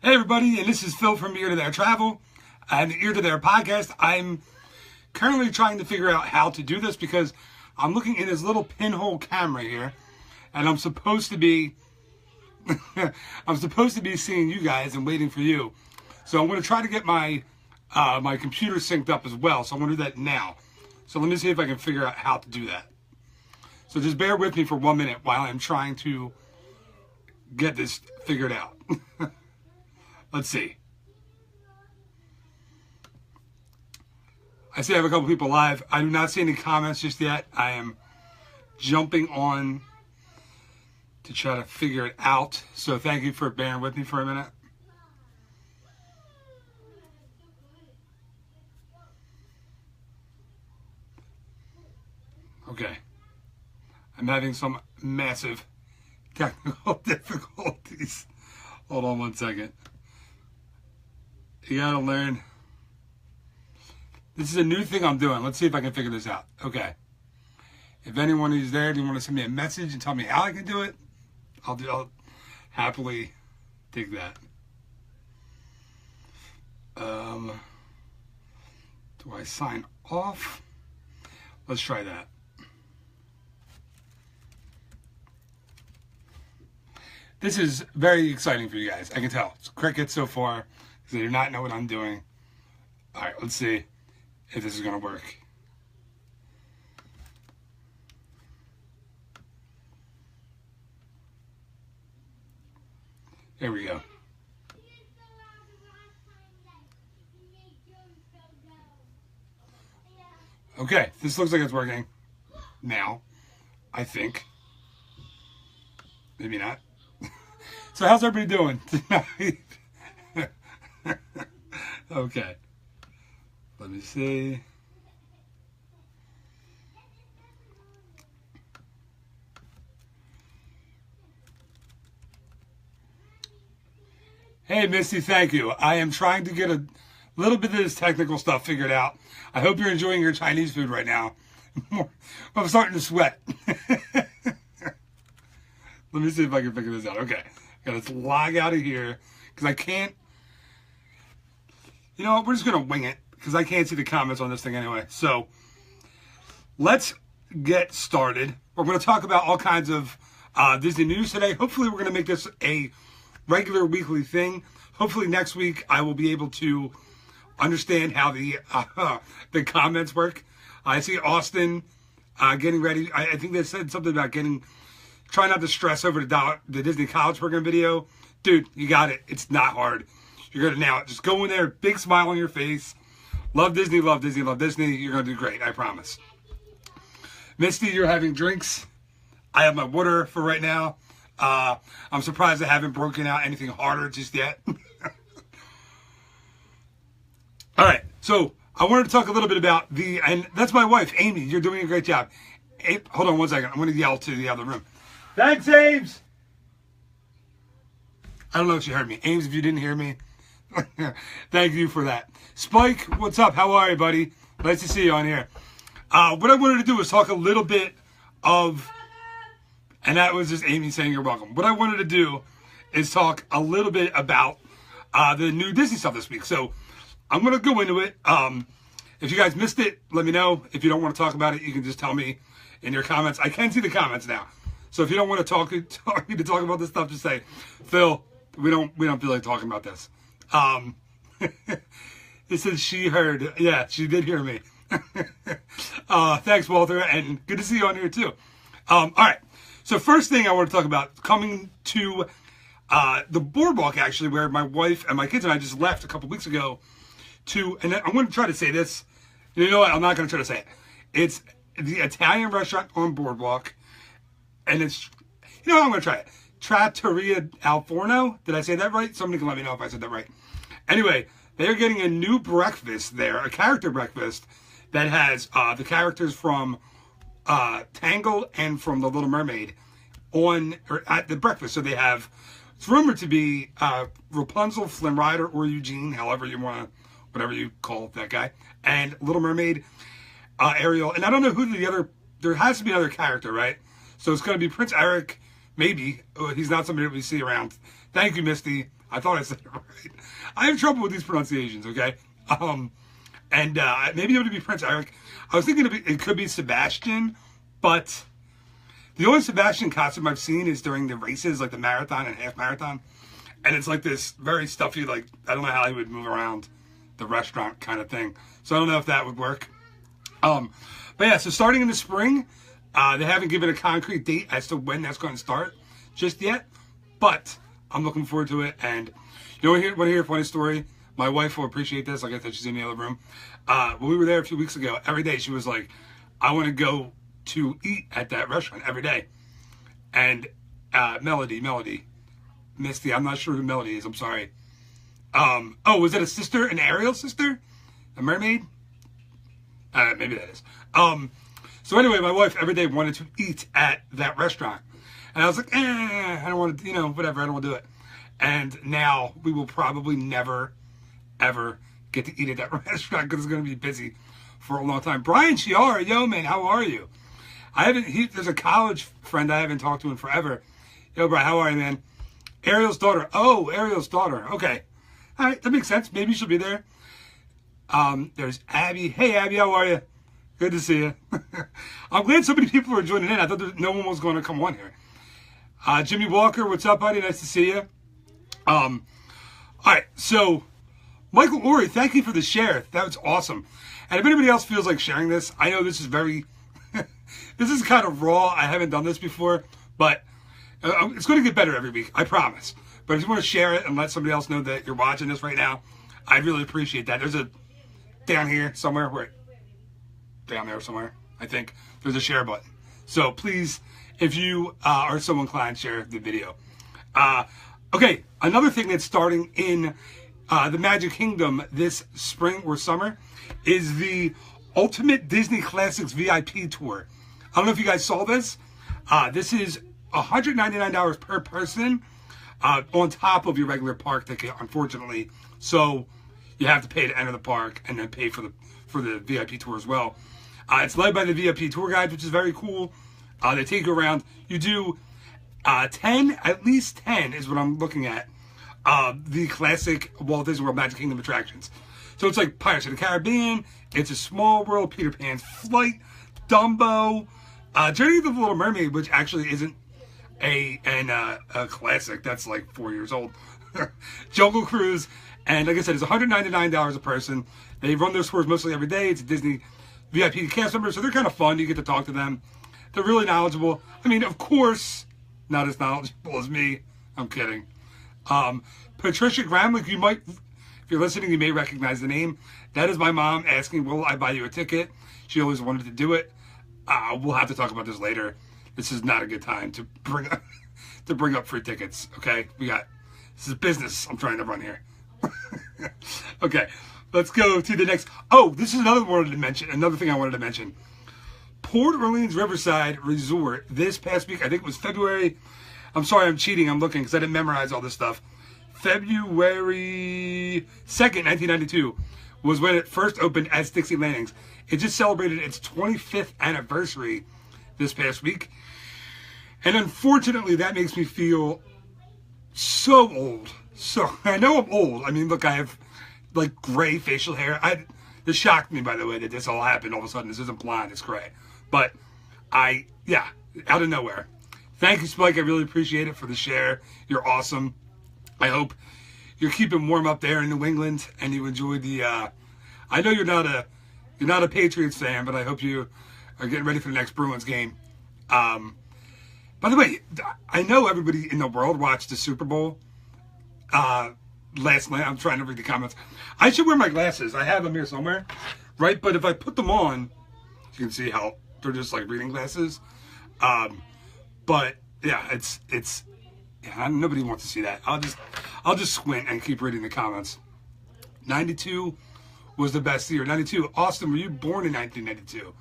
Hey everybody, and this is Phil from Ear to There Travel and the Ear to There podcast. I'm currently trying to figure out how to do this because I'm looking in this little pinhole camera here, and I'm supposed to be seeing you guys and waiting for you. So I'm going to try to get my my computer synced up as well. So I'm going to do that now. So let me see if I can figure out how to do that. So just bear with me for 1 minute while I'm trying to get this figured out. Let's see. I see I have a couple people live. I do not see any comments just yet. I am jumping on to try to figure it out. So thank you for bearing with me for a minute. Okay. I'm having some massive technical difficulties. Hold on 1 second. You gotta learn. This is a new thing I'm doing. Let's see if I can figure this out. Okay. If anyone is there, do you want to send me a message and tell me how I can do it? I'll happily take that. Do I sign off? Let's try that. This is very exciting for you guys. I can tell. It's crickets so far. Because they do not know what I'm doing. Alright, let's see if this is going to work. There we go. Okay, this looks like it's working now, I think. Maybe not. So how's everybody doing tonight? Okay. Let me see. Hey, Misty, thank you. I am trying to get a little bit of this technical stuff figured out. I hope you're enjoying your Chinese food right now. I'm starting to sweat. Let me see if I can figure this out. Okay. I gotta log out of here because I can't. You know what? We're just going to wing it because I can't see the comments on this thing anyway. So let's get started. We're going to talk about all kinds of Disney news today. Hopefully we're going to make this a regular weekly thing. Hopefully next week I will be able to understand how the comments work. I see Austin getting ready. I think they said something about try not to stress over the Disney College Program video. Dude, you got it. It's not hard. You're going to nail it. Just go in there, big smile on your face. Love Disney, love Disney, love Disney. You're going to do great, I promise. Misty, you're having drinks. I have my water for right now. I'm surprised I haven't broken out anything harder just yet. All right, so I wanted to talk a little bit about and that's my wife, Amy. You're doing a great job. Hold on 1 second. I'm going to yell to the other room. Thanks, Ames. I don't know if you heard me. Ames, if you didn't hear me, thank you for that. Spike, what's up? How are you, buddy? Nice to see you on here. What I wanted to do was talk a little bit of, and that was just Amy saying you're welcome. What I wanted to do is talk a little bit about the new Disney stuff this week. So I'm going to go into it. If you guys missed it, let me know. If you don't want to talk about it, you can just tell me in your comments. I can see the comments now. So if you don't want to talk about this stuff, just say, Phil, we don't feel like talking about this. It says she heard. Yeah, she did hear me. Thanks, Walter, and good to see you on here too. All right. So first thing I want to talk about, coming to the boardwalk, actually, where my wife and my kids and I just left a couple weeks ago and I'm going to try to say this. You know what? I'm not going to try to say it. It's the Italian restaurant on Boardwalk, and it's, you know what? I'm going to try it. Trattoria Al Forno. Did I say that right? Somebody can let me know if I said that right. Anyway, they're getting a new breakfast there, a character breakfast that has the characters from Tangled and from The Little Mermaid at the breakfast. So they have, it's rumored to be Rapunzel, Flynn Rider, or Eugene, however you want to, whatever you call that guy, and Little Mermaid, Ariel, and I don't know who there has to be another character, right? So it's going to be Prince Eric, maybe. He's not somebody that we see around Thank you, Misty. I thought I said it right. I have trouble with these pronunciations, okay? And maybe it would be Prince Eric. I was thinking it could be Sebastian, but the only Sebastian costume I've seen is during the races, like the marathon and half marathon. And it's like this very stuffy, like, I don't know how he would move around the restaurant kind of thing. So I don't know if that would work. But yeah, so starting in the spring, they haven't given a concrete date as to when that's going to start just yet. But I'm looking forward to it. And you want to hear a funny story? My wife will appreciate this. Like I said, she's in the other room. When we were there a few weeks ago, every day she was like, I want to go to eat at that restaurant every day. And Melody, Misty, I'm not sure who Melody is. I'm sorry. Oh, was it a sister, an Ariel sister? A mermaid? Maybe that is. So anyway, my wife every day wanted to eat at that restaurant. And I was like, I don't want to, whatever, I don't want to do it. And now we will probably never, ever get to eat at that restaurant because it's going to be busy for a long time. Brian Chiara, yo, man, how are you? There's a college friend I haven't talked to in forever. Yo, Brian, how are you, man? Ariel's daughter. Oh, Ariel's daughter. Okay. All right, that makes sense. Maybe she'll be there. There's Abby. Hey, Abby, how are you? Good to see you. I'm glad so many people are joining in. I thought no one was going to come on here. Jimmy Walker, what's up, buddy? Nice to see you. All right, so Michael Ori, thank you for the share. That was awesome. And if anybody else feels like sharing this, I know this is very, this is kind of raw. I haven't done this before, but it's going to get better every week, I promise. But if you want to share it and let somebody else know that you're watching this right now, I'd really appreciate that. There's a, down here somewhere, down there somewhere, I think, there's a share button. So please, if you are so inclined, share the video. Okay, another thing that's starting in the Magic Kingdom this spring or summer is the Ultimate Disney Classics VIP Tour. I don't know if you guys saw this. This is $199 per person on top of your regular park ticket, unfortunately. So you have to pay to enter the park and then pay for the VIP tour as well. It's led by the VIP tour guides, which is very cool. They take you around. You do 10, at least 10 is what I'm looking at, the classic Walt Disney World Magic Kingdom attractions. So it's like Pirates of the Caribbean, It's a Small World, Peter Pan's Flight, Dumbo, Journey of the Little Mermaid, which actually isn't a classic. That's like 4 years old. Jungle Cruise, and like I said, it's $199 a person. They run their tours mostly every day. It's a Disney VIP cast member, so they're kind of fun. You get to talk to them. They're really knowledgeable. I mean, of course, not as knowledgeable as me. I'm kidding. Patricia Gramlich, you might, if you're listening, you may recognize the name. That is my mom asking, will I buy you a ticket? She always wanted to do it. We'll have to talk about this later. This is not a good time to bring up free tickets, okay? This is business I'm trying to run here. Okay, let's go to the next. Oh, this is another thing I wanted to mention. Port Orleans Riverside Resort this past week, I think it was February. I'm sorry, I'm cheating. I'm looking because I didn't memorize all this stuff. February 2nd, 1992 was when it first opened as Dixie Landings. It just celebrated its 25th anniversary this past week. And unfortunately, that makes me feel so old. So, I know I'm old. I mean, look, I have like gray facial hair. This shocked me, by the way, that this all happened all of a sudden. This isn't blonde, it's gray. But yeah, out of nowhere. Thank you, Spike. I really appreciate it for the share. You're awesome. I hope you're keeping warm up there in New England and you enjoy the, I know you're not a Patriots fan, but I hope you are getting ready for the next Bruins game. By the way, I know everybody in the world watched the Super Bowl last night. I'm trying to read the comments. I should wear my glasses. I have them here somewhere, right? But if I put them on, you can see how they're just like reading glasses. But yeah, yeah, nobody wants to see that. I'll just squint and keep reading the comments. 92 was the best year. 92. Austin, were you born in 1992?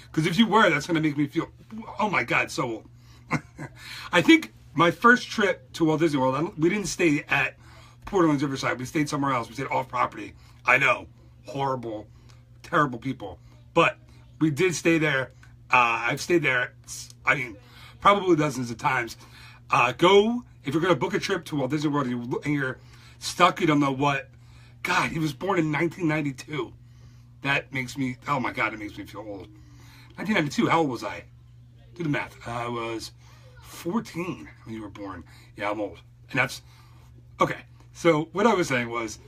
Because if you were, that's going to make me feel, oh my God, so old. I think my first trip to Walt Disney World, we didn't stay at Port Orleans Riverside. We stayed somewhere else. We stayed off property. I know, horrible, terrible people. But we did stay there. I've stayed there, I mean, probably dozens of times. Go if you're going to book a trip to Walt Disney World and you're stuck, you don't know what. God, he was born in 1992. That makes me, oh my God, it makes me feel old. 1992, how old was I? Do the math. I was 14 when you were born. Yeah, I'm old. And that's, okay. So what I was saying was,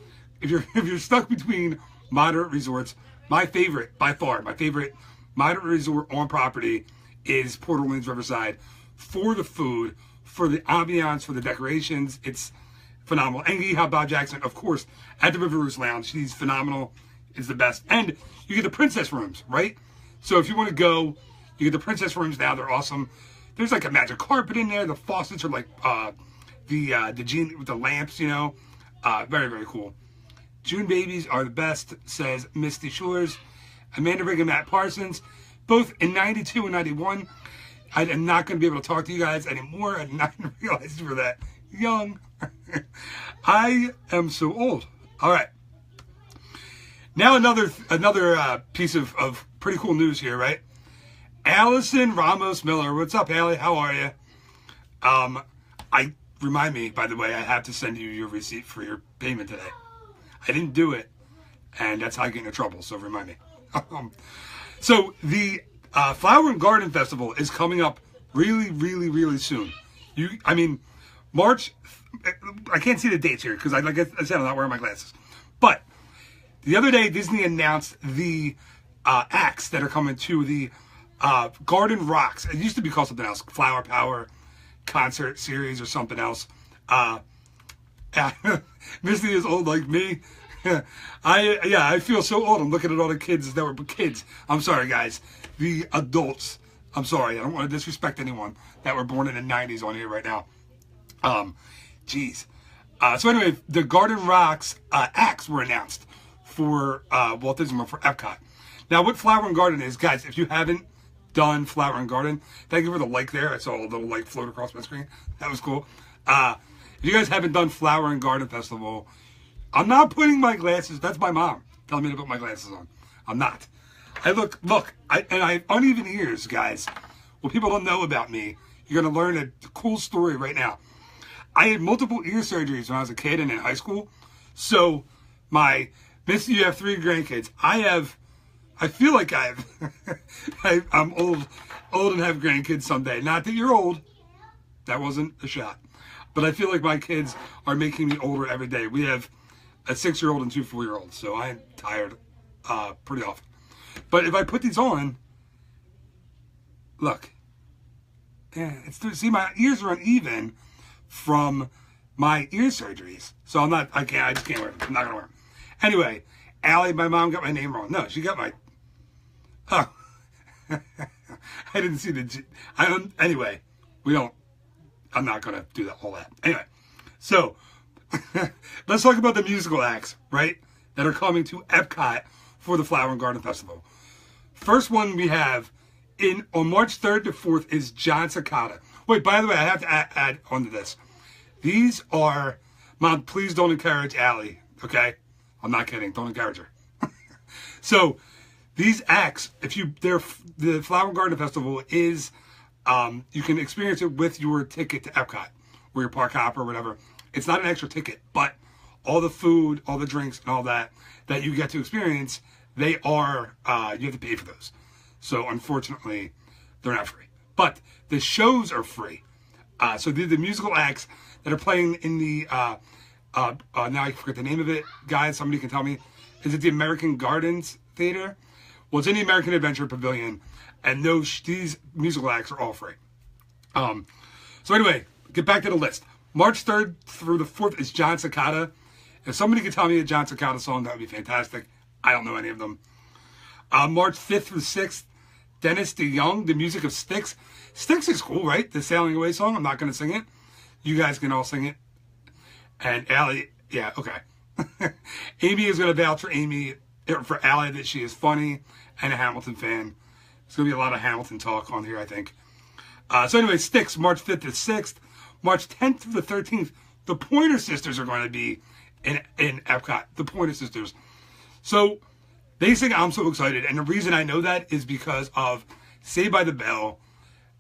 if you're stuck between moderate resorts, my favorite, by far, my favorite moderate resort on property is Port Orleans Riverside for the food, for the ambiance, for the decorations. It's phenomenal. And you have Bob Jackson, of course, at the River Roost Lounge. He's phenomenal. It's the best. And you get the princess rooms, right? So if you want to go, you get the princess rooms now. They're awesome. There's like a magic carpet in there. The faucets are like the genie with the lamps, you know. Very, very cool. June babies are the best, says Misty Shores. Amanda Rigg and Matt Parsons, both in 92 and 91. I am not going to be able to talk to you guys anymore. I did not realize you were that young. I am so old. All right. Now another piece of pretty cool news here, right? Allison Ramos Miller. What's up, Allie? How are you? Remind me, by the way, I have to send you your receipt for your payment today. I didn't do it, and that's how I get into trouble, so remind me. So the Flower and Garden Festival is coming up really, really, really soon. March, I can't see the dates here, because like I said, I'm not wearing my glasses. But the other day, Disney announced the acts that are coming to the Garden Rocks. It used to be called something else, Flower Power Concert Series or something else. Misty is old like me. I feel so old. I'm looking at all the kids that were kids. I'm sorry, guys. The adults. I'm sorry. I don't want to disrespect anyone that were born in the 90s on here right now. So anyway, the Garden Rocks acts were announced for Walt Disney World for Epcot. Now, what Flower and Garden is, guys, if you haven't done Flower and Garden, thank you for the like there. I saw a little like float across my screen. That was cool. If you guys haven't done Flower and Garden Festival, I'm not putting my glasses. That's my mom telling me to put my glasses on. I'm not. I look, I have uneven ears, guys. What people don't know about me, you're going to learn a cool story right now. I had multiple ear surgeries when I was a kid and in high school. So you have 3 grandkids. I feel like I'm old and have grandkids someday. Not that you're old. That wasn't a shot. But I feel like my kids are making me older every day. We have a 6-year-old and 2 4-year-olds, so I'm tired pretty often. But if I put these on, look, see, my ears are uneven from my ear surgeries, so I just can't wear them. I'm not gonna wear them. Anyway, Allie, my mom got my name wrong. No, she got my. Oh, I didn't see the. Anyway, I'm not gonna do all that. Anyway, so. Let's talk about the musical acts, right, that are coming to Epcot for the Flower and Garden Festival. First one we have on March 3rd to 4th is John Cicada. Wait, by the way, I have to add onto this. These are, Mom, please don't encourage Allie, okay? I'm not kidding. Don't encourage her. So these acts, the Flower and Garden Festival is, you can experience it with your ticket to Epcot or your park hop or whatever. It's not an extra ticket, but all the food, all the drinks, and all that you get to experience, they are, you have to pay for those. So unfortunately, they're not free. But the shows are free. So the musical acts that are playing in the, now I forget the name of it, guys, somebody can tell me. Is it the American Gardens Theater? Well, it's in the American Adventure Pavilion, and these musical acts are all free. So anyway, get back to the list. March 3rd through the 4th is John Cicada. If somebody could tell me a John Cicada song, that would be fantastic. I don't know any of them. March 5th through 6th, Dennis DeYoung, The Music of Styx. Styx is cool, right? The Sailing Away song. I'm not going to sing it. You guys can all sing it. And Allie, yeah, okay. Amy is going to vouch for Allie that she is funny and a Hamilton fan. There's going to be a lot of Hamilton talk on here, I think. So anyway, Styx, March 5th to 6th. March 10th through the 13th, the Pointer Sisters are going to be in Epcot. The Pointer Sisters. So they sing I'm So Excited. And the reason I know that is because of Saved by the Bell.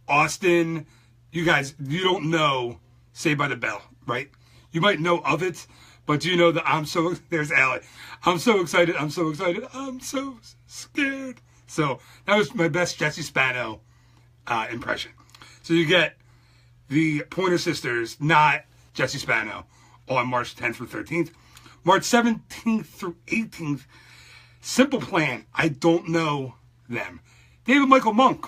Austin, you guys, you don't know Saved by the Bell, right? You might know of it, but do you know that there's Allie. I'm so excited. I'm so excited. I'm so scared. So that was my best Jesse Spano impression. So you get the Pointer Sisters, not Jesse Spano, on March 10th through 13th. March 17th through 18th, Simple Plan. I don't know them. David Michael Monk,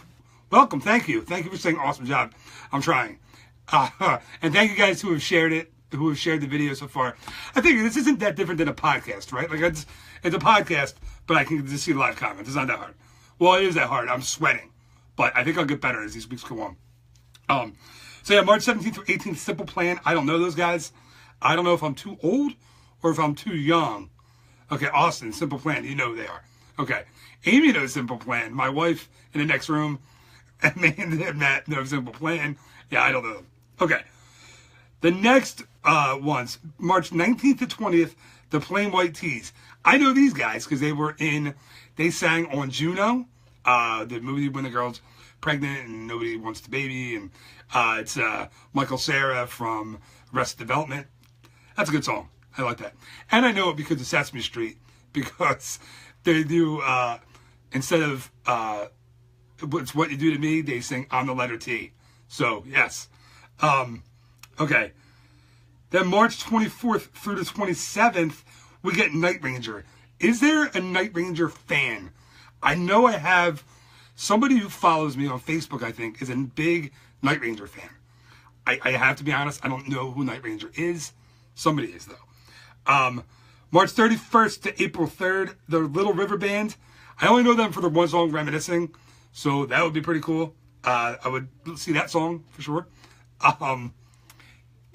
welcome. Thank you. Thank you for saying awesome job. I'm trying. And thank you guys who have shared it, who have shared the video so far. I think this isn't that different than a podcast, right? Like it's a podcast, but I can just see live comments. It's not that hard. Well, it is that hard. I'm sweating. But I think I'll get better as these weeks go on. So yeah, March 17th through 18th, Simple Plan. I don't know those guys. I don't know if I'm too old or if I'm too young. Okay, Austin, Simple Plan. You know who they are. Okay. Amy knows Simple Plan. My wife in the next room, and me and Matt know Simple Plan. Yeah, I don't know them. Okay. The next ones, March 19th to 20th, the Plain White Tees. I know these guys because they sang on Juno, the movie when the girl's pregnant and nobody wants the baby, and it's Michael Cera from Arrested Development. That's a good song. I like that. And I know it because of Sesame Street, because they do, instead of It's What You Do to Me, they sing On the Letter T. So, yes. Okay. Then March 24th through the 27th, we get Night Ranger. Is there a Night Ranger fan? I know I have somebody who follows me on Facebook, I think, is a big Night Ranger fan. I have to be honest, I don't know who Night Ranger is. Somebody is, though. March 31st to April 3rd, the Little River Band. I only know them for the one song, Reminiscing, so that would be pretty cool. I would see that song for sure.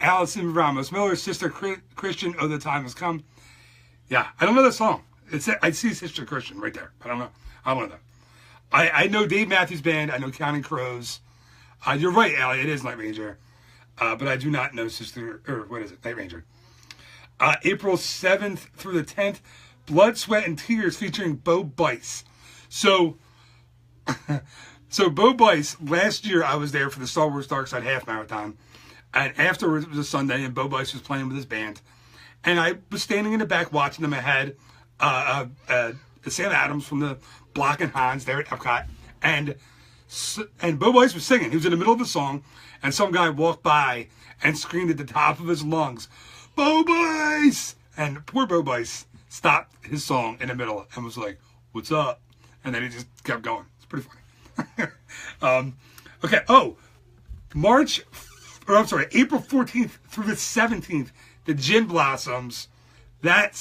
Allison Ramos Miller, Sister Christian, Oh, the Time Has Come. Yeah, I don't know that song. I see Sister Christian right there. I don't know that. I know Dave Matthews Band. I know Counting Crows. You're right, Allie. It is Night Ranger. But I do not know Night Ranger. April 7th through the 10th, Blood, Sweat, and Tears featuring Bo Bice. So Bo Bice, last year I was there for the Star Wars Dark Side Half Marathon. And afterwards, it was a Sunday, and Bo Bice was playing with his band. And I was standing in the back watching them. I had Sam Adams from the Block and Hans there at Epcot. And Bo Bice was singing. He was in the middle of the song, and some guy walked by and screamed at the top of his lungs, Bo Bice! And poor Bo Bice stopped his song in the middle and was like, what's up? And then he just kept going. It's pretty funny. Okay. Oh, April 14th through the 17th, the Gin Blossoms. That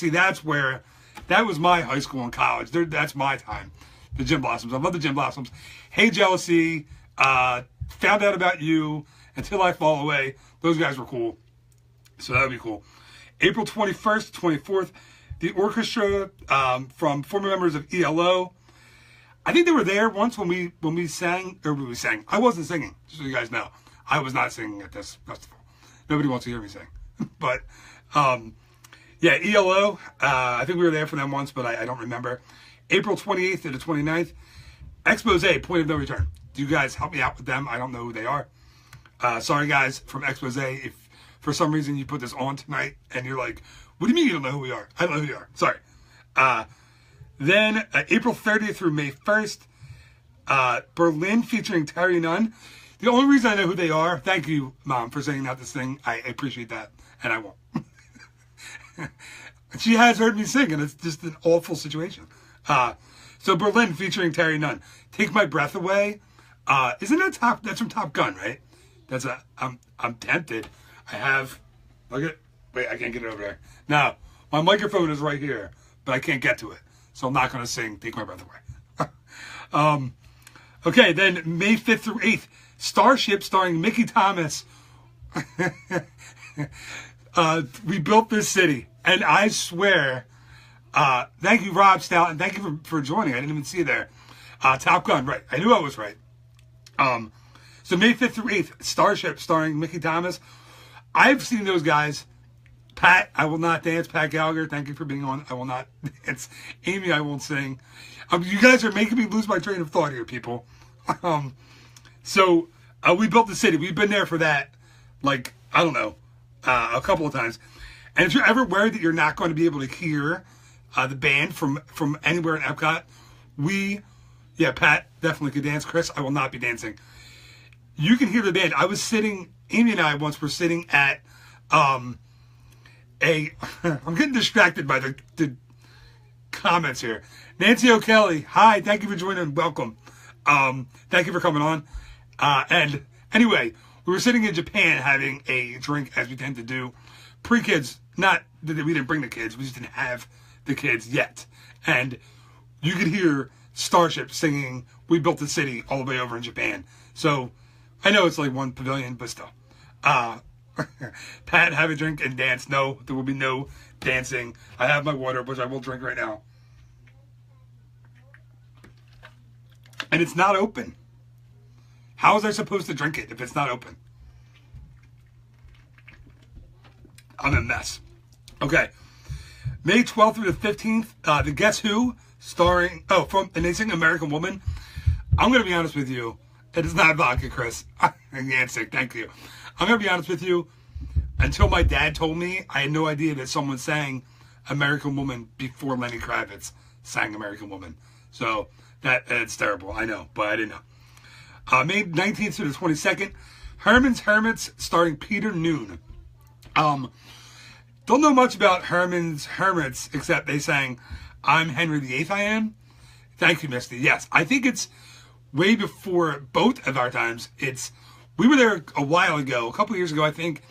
was my high school and college. That's my time. The Gin Blossoms. I love the Gin Blossoms. Hey Jealousy, Found Out About You, Until I Fall Away. Those guys were cool. So that would be cool. April 21st, 24th, the orchestra from former members of ELO. I think they were there once when we sang. I wasn't singing, just so you guys know. I was not singing at this festival. Nobody wants to hear me sing. But, yeah, ELO, I think we were there for them once, but I don't remember. April 28th to the 29th, Expose, Point of No Return. Do you guys help me out with them? I don't know who they are. Sorry, guys, from Expose. If for some reason you put this on tonight and you're like, what do you mean you don't know who we are? I don't know who you are. Sorry. Then April 30th through May 1st, Berlin featuring Terry Nunn. The only reason I know who they are, thank you, Mom, for saying out this thing. I appreciate that, and I won't. She has heard me sing, and it's just an awful situation. So Berlin featuring Terry Nunn. Take My Breath Away. Isn't that that's from Top Gun, right? I'm tempted. Wait, I can't get it over there. Now, my microphone is right here, but I can't get to it. So I'm not going to sing Take My Breath Away. Okay, then May 5th through 8th, Starship starring Mickey Thomas. We Built This City. And I swear, thank you, Rob Stout, and thank you for joining. I didn't even see you there. Top Gun, right. I knew I was right. So May 5th through 8th, Starship starring Mickey Thomas. I've seen those guys. Pat, I will not dance. Pat Gallagher, thank you for being on. I will not dance. Amy, I won't sing. You guys are making me lose my train of thought here, people. So We Built the City. We've been there for that, like, I don't know, a couple of times. And if you're ever worried that you're not going to be able to hear the band from anywhere in Epcot, Pat definitely could dance. Chris, I will not be dancing. You can hear the band. Amy and I once were sitting at I'm getting distracted by the comments here. Nancy O'Kelly, hi, thank you for joining, welcome. Thank you for coming on. And anyway, we were sitting in Japan having a drink, as we tend to do. Pre-kids, not that we didn't bring the kids, we just didn't have the kids yet. And you could hear Starship singing We Built the City all the way over in Japan. So, I know it's like one pavilion, but still. Pat, have a drink and dance. No, there will be no dancing. I have my water, which I will drink right now. And it's not open. How was I supposed to drink it if it's not open? I'm a mess. Okay. May 12th through the 15th, the Guess Who, and they sing American Woman. I'm going to be honest with you. It is not vodka, Chris. Nancy, thank you. I'm going to be honest with you. Until my dad told me, I had no idea that someone sang American Woman before Lenny Kravitz sang American Woman. So, it's terrible. I know, but I didn't know. May 19th to the 22nd, Herman's Hermits starring Peter Noon. Don't know much about Herman's Hermits, except they sang I'm Henry VIII, I Am. Thank you, Misty. Yes, I think it's way before both of our times. We were there a while ago, a couple years ago, I think,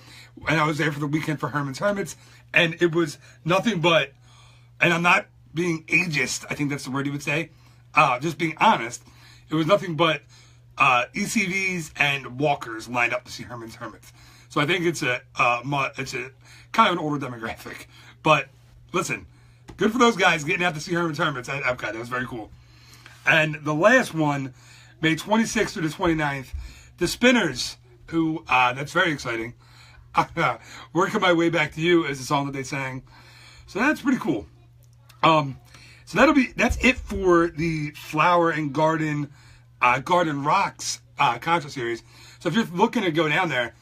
and I was there for the weekend for Herman's Hermits, and it was nothing but, and I'm not being ageist, I think that's the word you would say, just being honest, it was nothing but ECVs and walkers lined up to see Herman's Hermits. So I think it's a kind of an older demographic. But listen, good for those guys getting out to see Herman's Hermits at Epcot. That was very cool. And the last one, May 26th through the 29th, the Spinners, who, that's very exciting. Working My Way Back to You is the song that they sang. So that's pretty cool. So that's it for the Flower and Garden Rocks concert series. So if you're looking to go down there,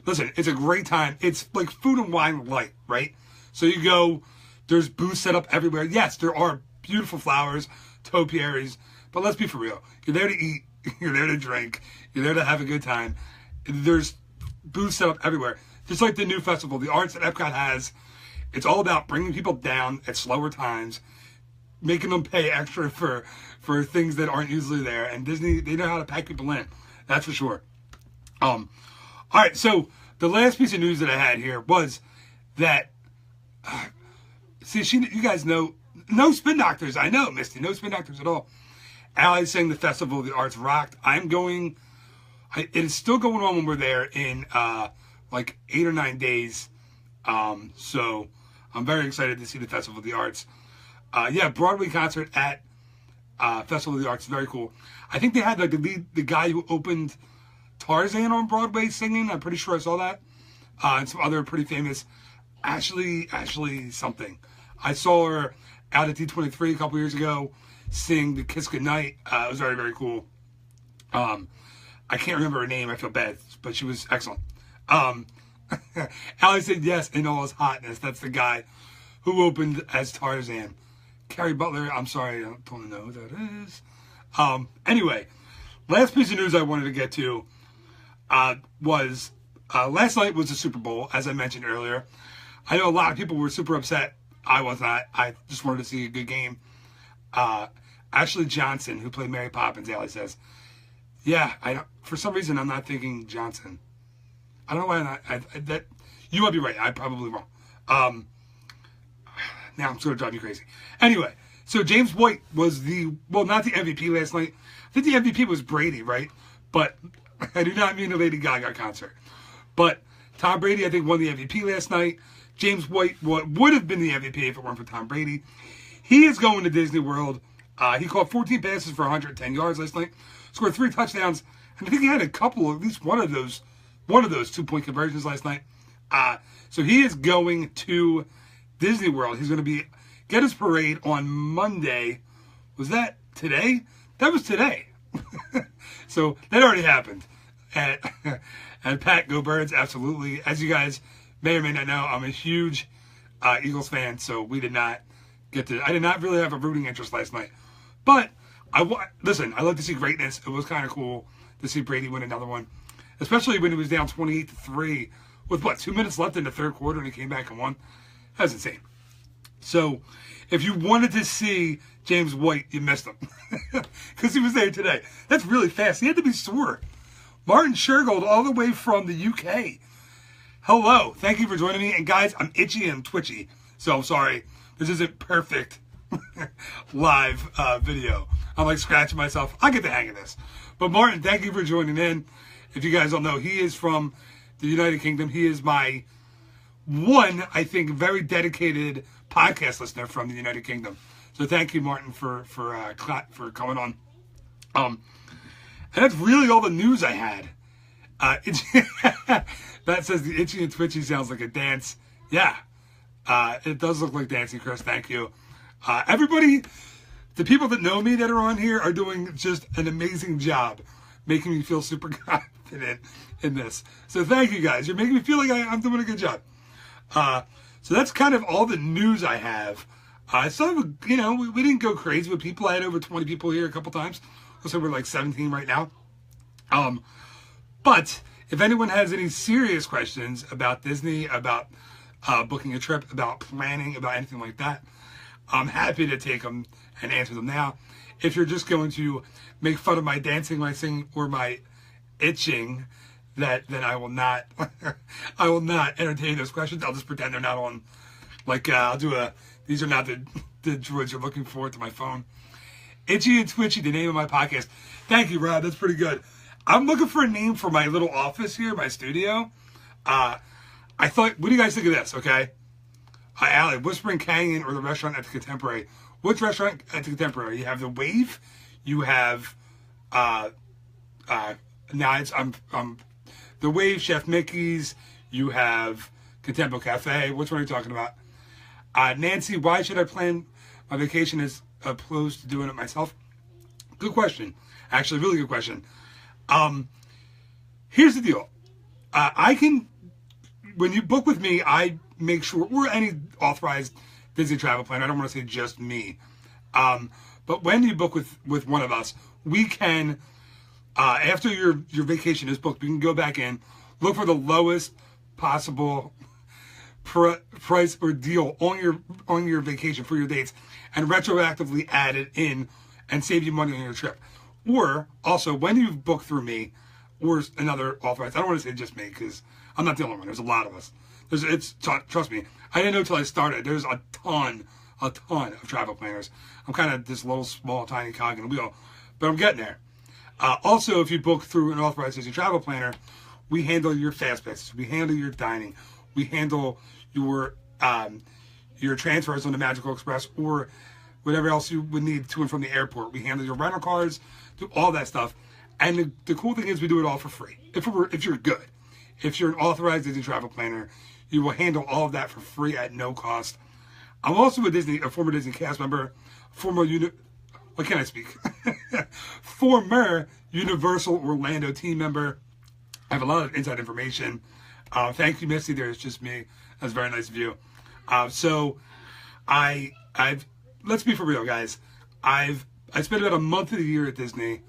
listen, it's a great time. It's like Food and Wine light, right? So you go, there's booths set up everywhere. Yes, there are beautiful flowers, topiaries, but let's be for real. You're there to eat, you're there to drink, you're there to have a good time. There's booths set up everywhere. Just like the new festival, the arts that Epcot has, it's all about bringing people down at slower times, making them pay extra for things that aren't usually there. And Disney, they know how to pack people in. That's for sure. All right, so the last piece of news that I had here was that, you guys know, no Spin Doctors. I know, Misty, no Spin Doctors at all. Allie's saying the Festival of the Arts rocked. It is still going on when we're there in like 8 or 9 days. So I'm very excited to see the Festival of the Arts. Broadway concert at Festival of the Arts, very cool. I think they had like the guy who opened Tarzan on Broadway singing. I'm pretty sure I saw that. And some other pretty famous Ashley something. I saw her out at D23 a couple years ago sing the Kiss Goodnight. It was very, very cool. I can't remember her name. I feel bad, but she was excellent. Allie said yes in all his hotness. That's the guy who opened as Tarzan. Carrie Butler, I'm sorry, I don't know who that is. Anyway, last piece of news I wanted to get to was last night was the Super Bowl, as I mentioned earlier. I know a lot of people were super upset. I was not. I just wanted to see a good game. Ashley Johnson, who played Mary Poppins, Allie says, for some reason I'm not thinking Johnson. I don't know why I'm not. You might be right. I'm probably wrong. Now I'm going to drive you crazy. Anyway, so James White was not the MVP last night. I think the MVP was Brady, right? But I do not mean the Lady Gaga concert. But Tom Brady, I think, won the MVP last night. James White would have been the MVP if it weren't for Tom Brady. He is going to Disney World. He caught 14 passes for 110 yards last night. Scored 3 touchdowns. And I think he had at least one of those 2-point conversions last night. So he is going to Disney World. He's going to get his parade on Monday. Was that today? That was today. So that already happened. And, and Pat, go Birds, absolutely. As you guys may or may not know, I'm a huge Eagles fan, so we did not I did not really have a rooting interest last night. But, listen, I love to see greatness. It was kind of cool to see Brady win another one, especially when he was down 28-3 with, 2 minutes left in the third quarter, and he came back and won. That was insane. So, if you wanted to see James White, you missed him. Because he was there today. That's really fast. He had to be sore. Martin Shergold, all the way from the UK. Hello. Thank you for joining me. And guys, I'm itchy and twitchy. So, I'm sorry. This isn't perfect live video. I'm like scratching myself. I get the hang of this. But Martin, thank you for joining in. If you guys don't know, he is from the United Kingdom. He is my one, I think, very dedicated podcast listener from the United Kingdom. So thank you, Martin, for coming on. And that's really all the news I had. That says the itchy and twitchy sounds like a dance. Yeah, it does look like dancing, Chris. Thank you. Everybody, the people that know me that are on here are doing just an amazing job making me feel super confident in this. So thank you, guys. You're making me feel like I'm doing a good job. So that's kind of all the news I have. So, we didn't go crazy with people. I had over 20 people here a couple times. So we're like 17 right now. But if anyone has any serious questions about Disney, about booking a trip, about planning, about anything like that, I'm happy to take them and answer them now. If you're just going to make fun of my dancing, my singing, or my itching, then I will not I will not entertain those questions. I'll just pretend they're not on. Like I'll do these are not the droids you're looking for to my phone. Itchy and Twitchy, the name of my podcast. Thank you, Rob. That's pretty good. I'm looking for a name for my little office here, my studio. I thought, what do you guys think of this? Okay, Allie, Whispering Canyon or the restaurant at the Contemporary? Which restaurant at the Contemporary? You have the Wave. You have the Wave, Chef Mickey's. You have Contempo Cafe. Which one are you talking about? Nancy, why should I plan my vacation as opposed to doing it myself? Good question. Actually, really good question. Here's the deal. When you book with me, I make sure, or any authorized Disney travel planner, I don't want to say just me. But when you book with one of us, we can, after your vacation is booked, we can go back in, look for the lowest possible price or deal on your vacation for your dates, and retroactively add it in and save you money on your trip. Or also, when you book through me or another authorized, I don't want to say just me because I'm not the only one. There's a lot of us. Trust me, I didn't know until I started. There's a ton of travel planners. I'm kind of this little, small, tiny cog in the wheel, but I'm getting there. Also, if you book through an authorized Disney travel planner, we handle your fast passes. We handle your dining. We handle your transfers on the Magical Express or whatever else you would need to and from the airport. We handle your rental cars, do all that stuff. And the cool thing is we do it all for free. If you're good. If you're an authorized Disney travel planner, you will handle all of that for free at no cost. I'm also a former Disney cast member, former Universal Orlando team member. I have a lot of inside information. Thank you, Missy. There's just me. That's very nice of you. So let's be for real, guys. I spent about a month of the year at Disney,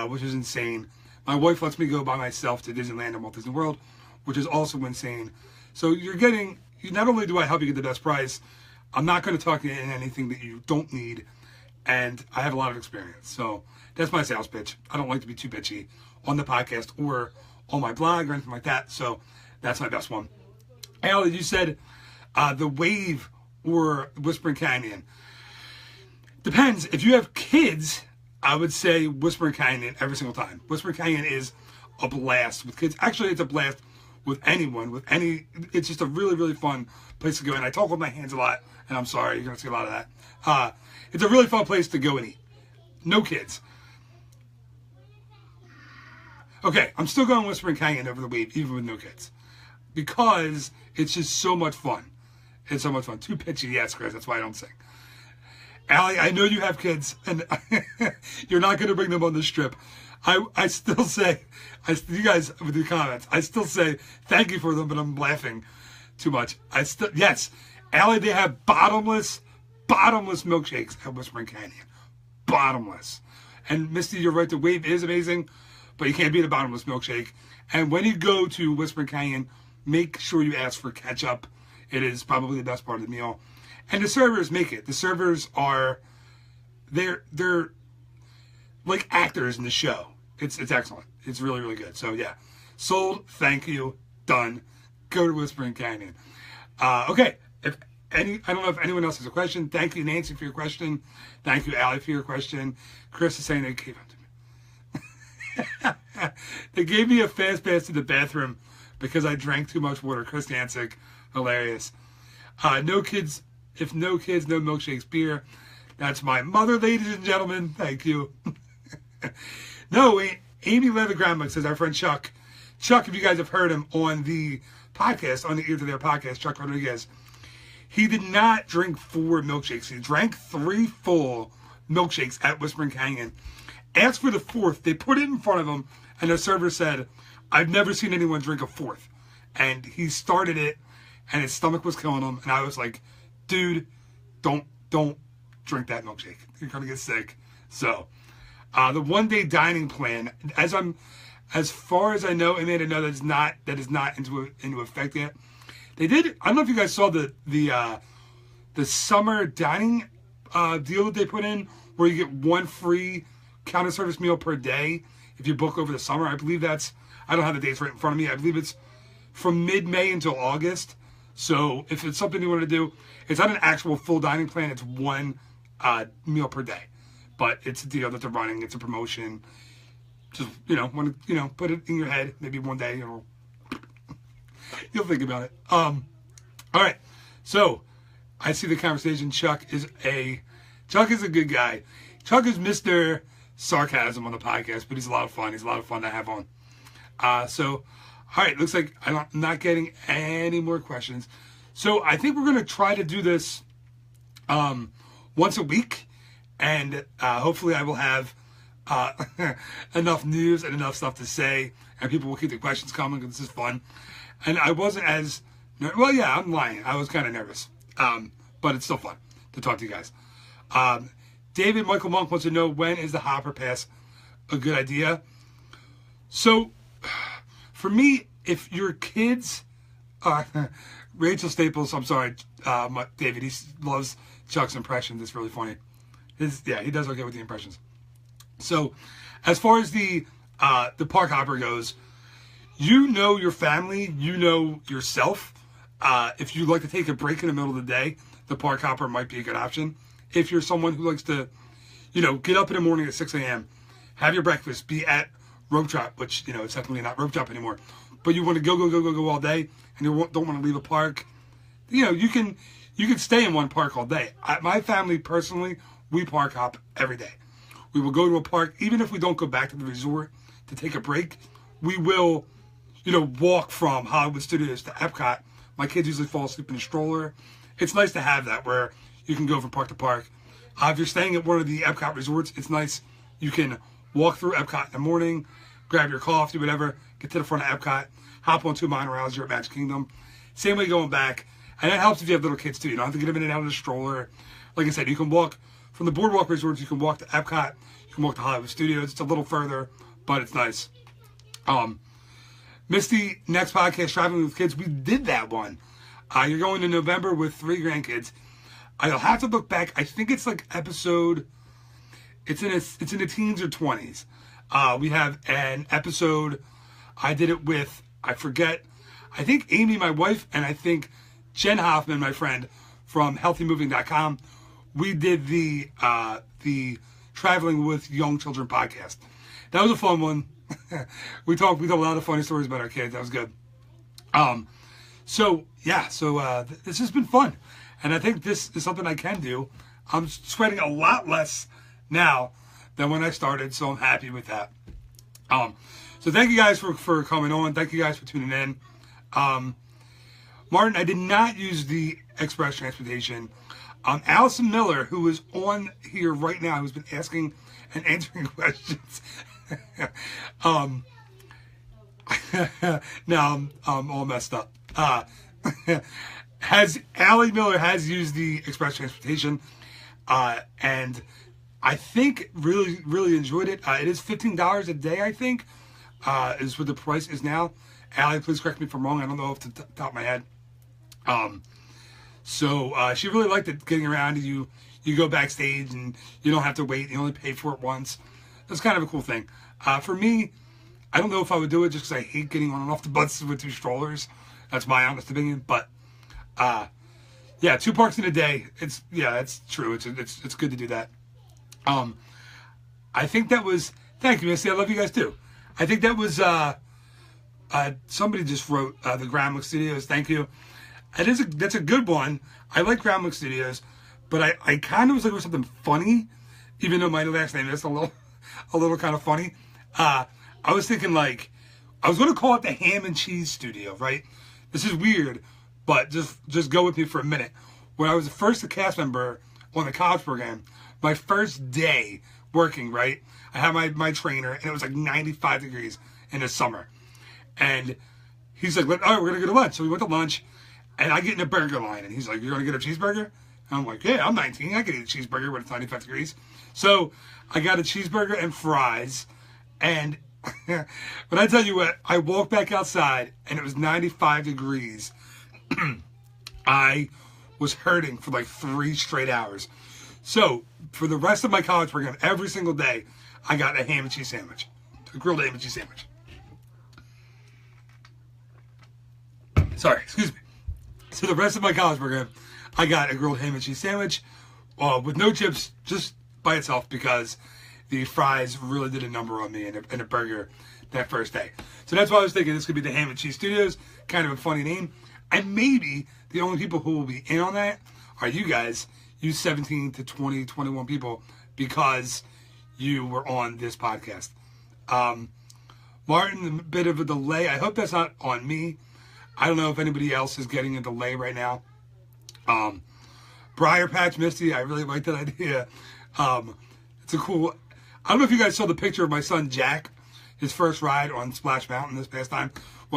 which is insane. My wife lets me go by myself to Disneyland and Walt Disney World, which is also insane. So not only do I help you get the best price, I'm not going to talk you into anything that you don't need, and I have a lot of experience. So that's my sales pitch. I don't like to be too bitchy on the podcast or on my blog or anything like that. So that's my best one. Allie, you said the Wave or Whispering Canyon. Depends. If you have kids, I would say Whispering Canyon every single time. Whispering Canyon is a blast with kids. Actually, it's a blast with anyone, it's just a really, really fun place to go. And I talk with my hands a lot, and I'm sorry, you're going to see a lot of that. It's a really fun place to go and eat. No kids. Okay, I'm still going Whispering Canyon over the Wave, even with no kids. Because it's just so much fun. It's so much fun. Too pitchy, yes, Chris, that's why I don't sing. Allie, I know you have kids, and you're not going to bring them on this trip. I still say, you guys with your comments, I still say thank you for them, but I'm laughing too much. Yes, Allie, they have bottomless milkshakes at Whispering Canyon. Bottomless. And Misty, you're right, the wave is amazing, but you can't beat a bottomless milkshake. And when you go to Whispering Canyon, make sure you ask for ketchup. It is probably the best part of the meal. And the servers make it. The servers are, they're like actors in the show. It's excellent. It's really, really good. So yeah, sold. Thank you. Done. Go to Whispering Canyon. Okay. I don't know if anyone else has a question. Thank you, Nancy, for your question. Thank you, Allie, for your question. Chris is saying they gave up to me. They gave me a fast pass to the bathroom because I drank too much water. Chris Danzig, hilarious. No kids. If no kids, no milkshakes, beer. That's my mother, ladies and gentlemen. Thank you. No, Amy Leatherground says our friend Chuck. Chuck, if you guys have heard him on the podcast, on the Ear to Their podcast, Chuck Rodriguez, he did not drink 4 milkshakes. He drank 3 full milkshakes at Whispering Canyon. Asked for the 4th. They put it in front of him, and the server said, I've never seen anyone drink a 4th. And he started it, and his stomach was killing him. And I was like, dude, don't drink that milkshake. You're going to get sick. So, the one-day dining plan, as far as I know, and I know that is not into effect yet. They did. I don't know if you guys saw the summer dining deal that they put in, where you get 1 free counter service meal per day if you book over the summer. I believe that's. I don't have the dates right in front of me. I believe it's from mid-May until August. So if it's something you want to do, it's not an actual full dining plan. It's 1 meal per day, but it's a deal that they're running. It's a promotion. Just want to put it in your head. Maybe one day you'll think about it. All right. So I see the conversation. Chuck is a good guy. Chuck is Mr. Sarcasm on the podcast, but he's a lot of fun. He's a lot of fun to have on. So, all right. Looks like I'm not getting any more questions. So I think we're going to try to do this once a week, and hopefully I will have enough news and enough stuff to say, and people will keep the questions coming because this is fun. And I wasn't as well. Yeah, I'm lying. I was kind of nervous, but it's still fun to talk to you guys. David Michael Monk wants to know, when is the Hopper Pass a good idea? So, for me, if your kids, Rachel Staples, I'm sorry, David, he loves Chuck's impressions. It's really funny. He does okay with the impressions. So, as far as the park hopper goes, you know your family, you know yourself. If you like to take a break in the middle of the day, the park hopper might be a good option. If you're someone who likes to, get up in the morning at 6 a.m., have your breakfast, be at Rope Drop, which, it's definitely not Rope Drop anymore, but you want to go all day, and you don't want to leave a park, you can stay in one park all day. My family, personally, we park hop every day. We will go to a park, even if we don't go back to the resort to take a break, we will, walk from Hollywood Studios to Epcot. My kids usually fall asleep in a stroller. It's nice to have that where you can go from park to park. If you're staying at one of the Epcot resorts, it's nice. You can walk through Epcot in the morning, grab your coffee, whatever, get to the front of Epcot, hop on 2 monorails, you're at Magic Kingdom. Same way going back. And that helps if you have little kids too. You don't have to get them in and out of the stroller. Like I said, you can walk from the Boardwalk resorts, you can walk to Epcot, you can walk to Hollywood Studios. It's a little further, but it's nice. Misty, next podcast, Traveling with Kids, we did that one. You're going in November with 3 grandkids. I'll have to look back. I think it's like episode, it's in the teens or 20s. We have an episode, I did it with, I think Amy, my wife, and I think Jen Hoffman, my friend from healthymoving.com. We did the Traveling with Young Children podcast. That was a fun one. we told a lot of funny stories about our kids. That was good. So this has been fun. And I think this is something I can do. I'm sweating a lot less now than when I started, so I'm happy with that. So thank you guys for coming on. Thank you guys for tuning in. Martin, I did not use the express transportation. Allison Miller, who is on here right now, who's been asking and answering questions. Now I'm all messed up. Allie Miller has used the express transportation, and I think really enjoyed it. It is $15 a day, I think, is what the price is now. Allie, please correct me if I'm wrong. I don't know off the top of my head. So she really liked it, getting around. You go backstage and you don't have to wait. You only pay for it once. That's kind of a cool thing. For me, I don't know if I would do it just because I hate getting on and off the bus with 2 strollers. That's my honest opinion. But yeah, 2 parks in a day. It's true. It's good to do that. I think that was. Thank you, Missy. I love you guys too. I think that was. Somebody just wrote the Groundwork Studios. Thank you. That's a good one. I like Groundwork Studios, but I kind of was looking for something funny, even though my last name is a little kind of funny. I was thinking I was going to call it the Ham and Cheese Studio, right? This is weird, but just go with me for a minute. When I was the first cast member on the college program, my first day working, right? I had my trainer, and it was 95 degrees in the summer. And he's like, all right, we're going to go to lunch. So we went to lunch, and I get in a burger line, and he's like, you're going to get a cheeseburger? And I'm like, yeah, I'm 19. I can eat a cheeseburger when it's 95 degrees. So I got a cheeseburger and fries, and but I tell you what, I walked back outside, and it was 95 degrees. I was hurting for 3 straight hours. So for the rest of my college program, every single day, I got a ham and cheese sandwich, a grilled ham and cheese sandwich. Sorry, excuse me. So the rest of my college program, I got a grilled ham and cheese sandwich with no chips, just by itself, because the fries really did a number on me and a burger that first day. So that's why I was thinking this could be the Ham and Cheese Studios, kind of a funny name. And maybe the only people who will be in on that are you guys, you 17 to 20, 21 people, because you were on this podcast. Martin, a bit of a delay. I hope that's not on me. I don't know if anybody else is getting a delay right now. Briar Patch Misty, I really like that idea. It's a cool. I don't know if you guys saw the picture of my son Jack, his first ride on Splash Mountain this past time,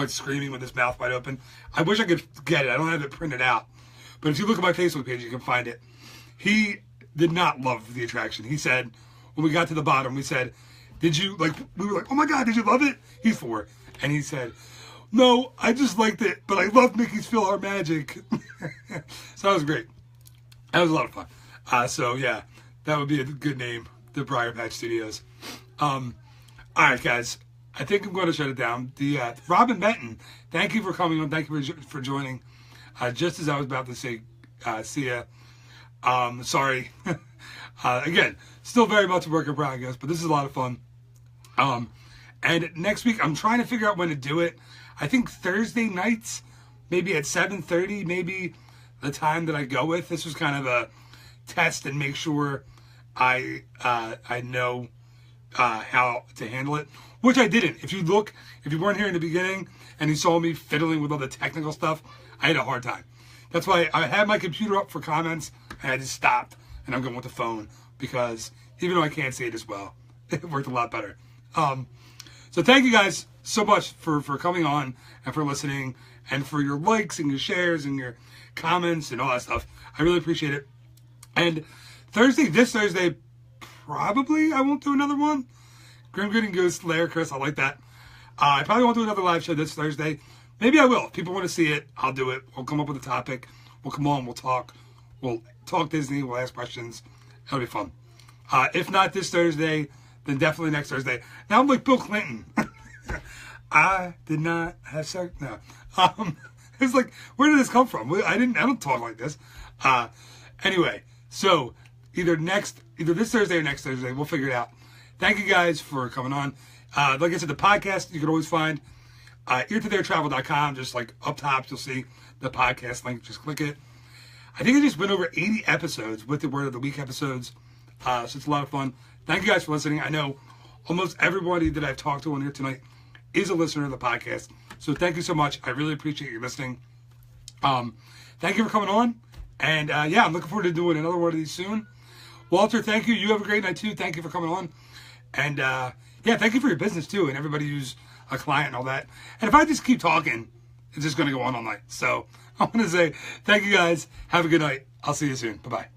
screaming with his mouth wide open. I wish I could get it. I don't have it printed out. But if you look at my Facebook page, you can find it. He did not love the attraction. He said, when we got to the bottom, we said, did you, we were like, oh my God, did you love it? He's 4. And he said, no, I just liked it, but I love Mickey's PhilharMagic. So that was great. That was a lot of fun. So yeah, that would be a good name, the Briar Patch Studios. All right, guys. I think I'm going to shut it down. The Robin Benton, thank you for coming on. Thank you for joining. Just as I was about to say, see ya. Sorry. Again, still very much a work in progress, but this is a lot of fun. And next week, I'm trying to figure out when to do it. I think Thursday nights, maybe at 7:30, maybe the time that I go with. This was kind of a test and make sure I know how to handle it, which I didn't. If you weren't here in the beginning and you saw me fiddling with all the technical stuff, I had a hard time. That's why I had my computer up for comments and I just stopped and I'm going with the phone because even though I can't see it as well, it worked a lot better. So thank you guys so much for coming on and for listening and for your likes and your shares and your comments and all that stuff. I really appreciate it. And this Thursday, probably I won't do another one. Grim Good and Ghost, Lair Chris, I like that. I probably won't do another live show this Thursday. Maybe I will. If people want to see it, I'll do it. We'll come up with a topic. We'll come on, we'll talk. We'll talk Disney, we'll ask questions. It'll be fun. If not this Thursday, then definitely next Thursday. Now I'm like Bill Clinton. I did not have sex. No. It's like, where did this come from? I don't talk like this. Anyway, so either this Thursday or next Thursday, we'll figure it out. Thank you guys for coming on. Like I said, the podcast you can always find eartotheirtravel.com. Just like up top, you'll see the podcast link. Just click it. I think I just went over 80 episodes with the Word of the Week episodes. So it's a lot of fun. Thank you guys for listening. I know almost everybody that I've talked to on here tonight is a listener of the podcast. So thank you so much. I really appreciate you listening. Thank you for coming on. And yeah, I'm looking forward to doing another one of these soon. Walter, thank you. You have a great night too. Thank you for coming on. And yeah, thank you for your business too, and everybody who's a client and all that. And if I just keep talking, it's just going to go on all night. So I want to say thank you guys. Have a good night. I'll see you soon. Bye-bye.